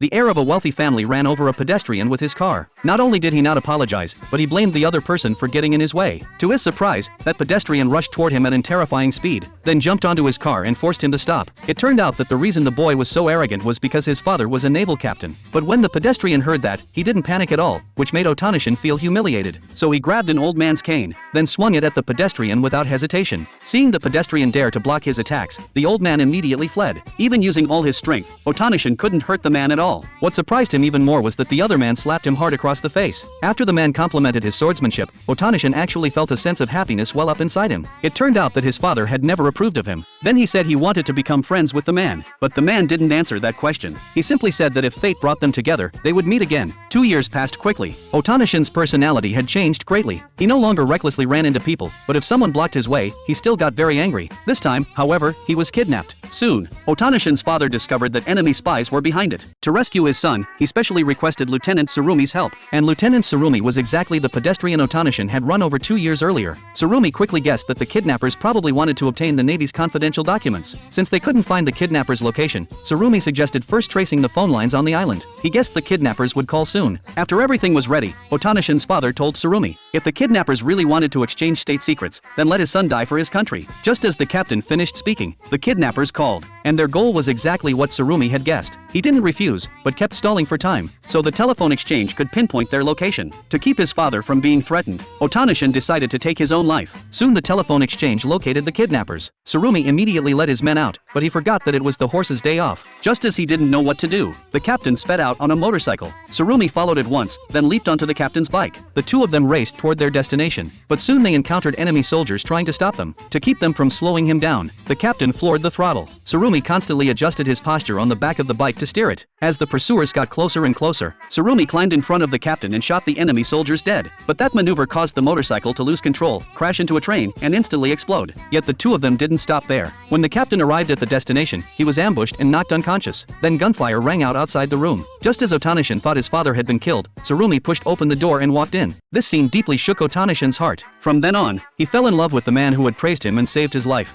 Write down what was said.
The heir of a wealthy family ran over a pedestrian with his car. Not only did he not apologize, but he blamed the other person for getting in his way. To his surprise, that pedestrian rushed toward him at a terrifying speed, then jumped onto his car and forced him to stop. It turned out that the reason the boy was so arrogant was because his father was a naval captain. But when the pedestrian heard that, he didn't panic at all, which made Otanishin feel humiliated. So he grabbed an old man's cane, then swung it at the pedestrian without hesitation. Seeing the pedestrian dare to block his attacks, the old man immediately fled. Even using all his strength, Otanishin couldn't hurt the man at all. What surprised him even more was that the other man slapped him hard across the face. After the man complimented his swordsmanship, Otanishin actually felt a sense of happiness well up inside him. It turned out that his father had never approved of him. Then he said he wanted to become friends with the man, but the man didn't answer that question. He simply said that if fate brought them together, they would meet again. 2 years passed quickly. Otanishin's personality had changed greatly. He no longer recklessly ran into people, but if someone blocked his way, he still got very angry. This time, however, he was kidnapped. Soon, Otanishin's father discovered that enemy spies were behind it. To rescue his son, he specially requested Lieutenant Tsurumi's help, and Lieutenant Tsurumi was exactly the pedestrian Otanishin had run over 2 years earlier. Tsurumi quickly guessed that the kidnappers probably wanted to obtain the Navy's confidential documents. Since they couldn't find the kidnappers' location, Tsurumi suggested first tracing the phone lines on the island. He guessed the kidnappers would call soon. After everything was ready, Otanishin's father told Tsurumi, if the kidnappers really wanted to exchange state secrets, then let his son die for his country. Just as the captain finished speaking, the kidnappers called, and their goal was exactly what Tsurumi had guessed. He didn't refuse, but kept stalling for time, so the telephone exchange could pinpoint their location. To keep his father from being threatened, Otanishin decided to take his own life. Soon the telephone exchange located the kidnappers. Tsurumi immediately let his men out, but he forgot that it was the horse's day off. Just as he didn't know what to do, the captain sped out on a motorcycle. Tsurumi followed at once, then leaped onto the captain's bike. The two of them raced toward their destination, but soon they encountered enemy soldiers trying to stop them. To keep them from slowing him down, the captain floored the throttle. Tsurumi constantly adjusted his posture on the back of the bike to steer it. As the pursuers got closer and closer, Tsurumi climbed in front of the captain and shot the enemy soldiers dead. But that maneuver caused the motorcycle to lose control, crash into a train, and instantly explode. Yet the two of them didn't stop there. When the captain arrived at the destination, he was ambushed and knocked unconscious. Then gunfire rang out outside the room. Just as Otanishin thought his father had been killed, Tsurumi pushed open the door and walked in. This scene deeply shook Otanishin's heart. From then on, he fell in love with the man who had praised him and saved his life.